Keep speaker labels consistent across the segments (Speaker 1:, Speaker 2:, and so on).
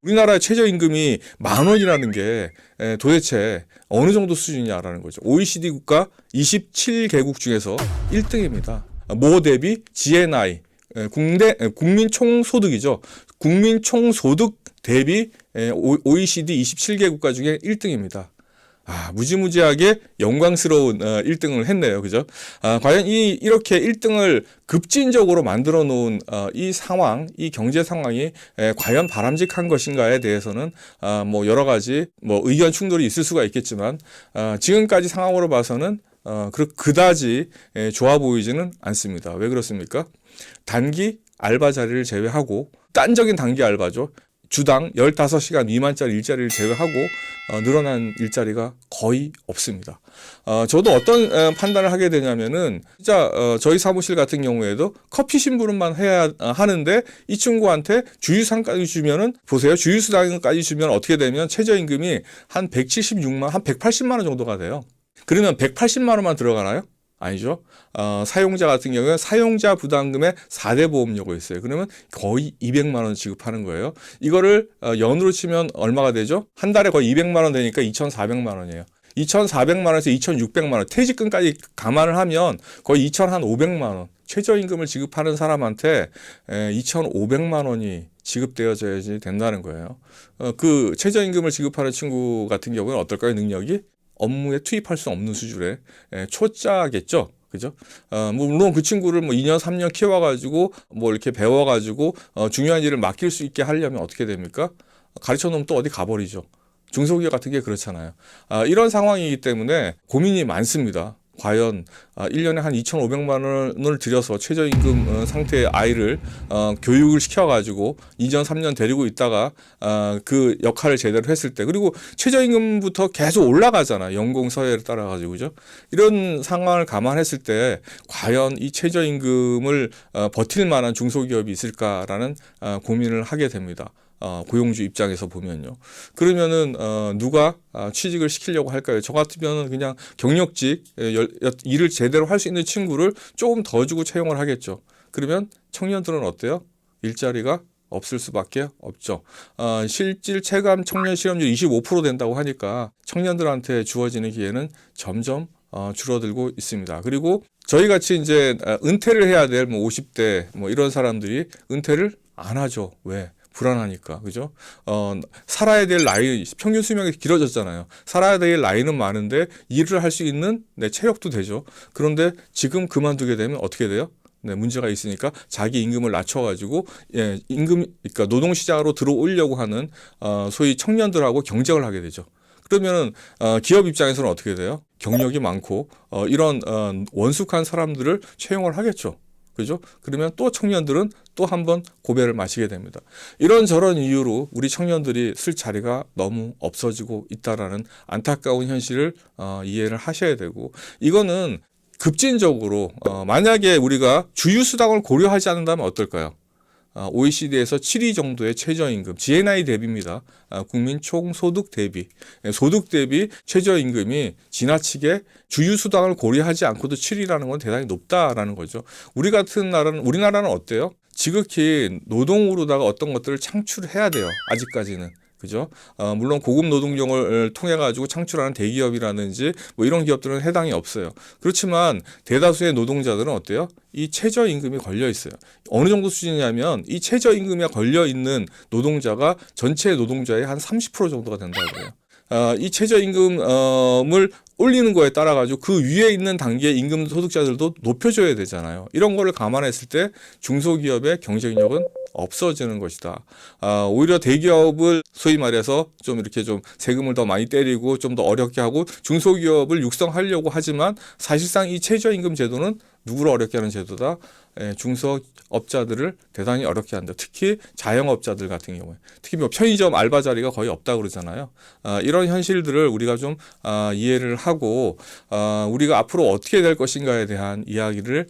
Speaker 1: 우리나라의 최저임금이 10,000원이라는 게 도대체 어느 정도 수준이냐라는 거죠. OECD 국가 27개국 중에서 1등입니다. 모 대비 GNI, 국민 총소득이죠. 국민 총소득 대비 OECD 27개 국가 중에 1등입니다. 무지무지하게 영광스러운 1등을 했네요. 그죠? 과연 이렇게 1등을 급진적으로 만들어 놓은 이 상황, 이 경제 상황이 과연 바람직한 것인가에 대해서는 뭐 여러 가지 뭐 의견 충돌이 있을 수가 있겠지만 지금까지 상황으로 봐서는 그다지 좋아 보이지는 않습니다. 왜 그렇습니까? 단기 알바 자리를 제외하고 딴적인 단기 알바죠. 주당 15시간 미만짜리 일자리를 제외하고 늘어난 일자리가 거의 없습니다. 저도 어떤 판단을 하게 되냐면은 진짜 저희 사무실 같은 경우에도 커피 심부름만 해야 하는데 이 친구한테 주휴수당까지 주면은 보세요. 주휴수당까지 주면 어떻게 되면 최저임금이 한 176만, 한 180만 원 정도가 돼요. 그러면 180만 원만 들어가나요? 아니죠. 사용자 같은 경우는 사용자 부담금의 4대 보험료가 있어요. 그러면 거의 200만 원 지급하는 거예요. 이거를 연으로 치면 얼마가 되죠? 한 달에 거의 200만 원 되니까 2,400만 원이에요. 2,400만 원에서 2,600만 원, 퇴직금까지 감안을 하면 거의 2,500만 원. 최저임금을 지급하는 사람한테 2,500만 원이 지급되어져야지 된다는 거예요. 그 최저임금을 지급하는 친구 같은 경우는 어떨까요? 능력이? 업무에 투입할 수 없는 수준의 초짜겠죠. 그죠? 물론 그 친구를 뭐 2년, 3년 키워가지고 뭐 이렇게 배워가지고 중요한 일을 맡길 수 있게 하려면 어떻게 됩니까? 가르쳐 놓으면 또 어디 가버리죠. 중소기업 같은 게 그렇잖아요. 이런 상황이기 때문에 고민이 많습니다. 과연 1년에 한 2,500만 원을 들여서 최저임금 상태의 아이를 교육을 시켜가지고 2년, 3년 데리고 있다가 그 역할을 제대로 했을 때, 그리고 최저임금부터 계속 올라가잖아. 연공 서열에 따라가지고. 그죠? 이런 상황을 감안했을 때 과연 이 최저임금을 버틸 만한 중소기업이 있을까라는 고민을 하게 됩니다. 고용주 입장에서 보면요. 그러면은 누가 취직을 시키려고 할까요? 저 같으면은 그냥 경력직 일을 제대로 할 수 있는 친구를 조금 더 주고 채용을 하겠죠. 그러면 청년들은 어때요? 일자리가 없을 수밖에 없죠. 실질 체감 청년 실업률 25% 된다고 하니까 청년들한테 주어지는 기회는 점점 줄어들고 있습니다. 그리고 저희 같이 이제 은퇴를 해야 될 뭐 50대 뭐 이런 사람들이 은퇴를 안 하죠. 왜? 불안하니까. 그죠? 살아야 될 나이, 평균 수명이 길어졌잖아요. 살아야 될 나이는 많은데 일을 할 수 있는 체력도 되죠. 그런데 지금 그만두게 되면 어떻게 돼요? 문제가 있으니까 자기 임금을 낮춰가지고 그러니까 노동시장으로 들어오려고 하는 소위 청년들하고 경쟁을 하게 되죠. 그러면 기업 입장에서는 어떻게 돼요? 경력이 많고 이런 원숙한 사람들을 채용을 하겠죠. 그죠? 그러면 또 청년들은 또 한 번 고배를 마시게 됩니다. 이런저런 이유로 우리 청년들이 쓸 자리가 너무 없어지고 있다라는 안타까운 현실을 이해를 하셔야 되고, 이거는 급진적으로 만약에 우리가 주휴수당을 고려하지 않는다면 어떨까요? OECD에서 7위 정도의 최저임금, GNI 대비입니다. 국민 총소득 대비, 소득 대비 최저임금이 지나치게 주휴수당을 고려하지 않고도 7위라는 건 대단히 높다라는 거죠. 우리 같은 우리나라는 어때요? 지극히 노동으로다가 어떤 것들을 창출해야 돼요. 아직까지는. 그죠? 물론 고급 노동력을 통해 가지고 창출하는 대기업이라든지 뭐 이런 기업들은 해당이 없어요. 그렇지만 대다수의 노동자들은 어때요? 이 최저임금이 걸려 있어요. 어느 정도 수준이냐면 이 최저임금에 걸려 있는 노동자가 전체 노동자의 한 30% 정도가 된다고 해요. 이 최저임금을 올리는 거에 따라 가지고 그 위에 있는 단계의 임금 소득자들도 높여줘야 되잖아요. 이런 거를 감안했을 때 중소기업의 경쟁력은 없어지는 것이다. 오히려 대기업을 소위 말해서 좀 이렇게 좀 세금을 더 많이 때리고 좀 더 어렵게 하고 중소기업을 육성하려고 하지만 사실상 이 최저임금 제도는 누구를 어렵게 하는 제도다? 중소업자들을 대단히 어렵게 한다. 특히 자영업자들 같은 경우에. 특히 뭐 편의점 알바 자리가 거의 없다고 그러잖아요. 이런 현실들을 우리가 좀 이해를 하고 우리가 앞으로 어떻게 될 것인가에 대한 이야기를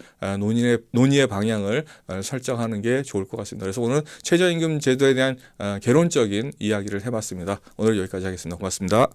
Speaker 1: 논의의 방향을 설정하는 게 좋을 것 같습니다. 그래서 오늘 최저임금 제도에 대한 개론적인 이야기를 해봤습니다. 오늘 여기까지 하겠습니다. 고맙습니다.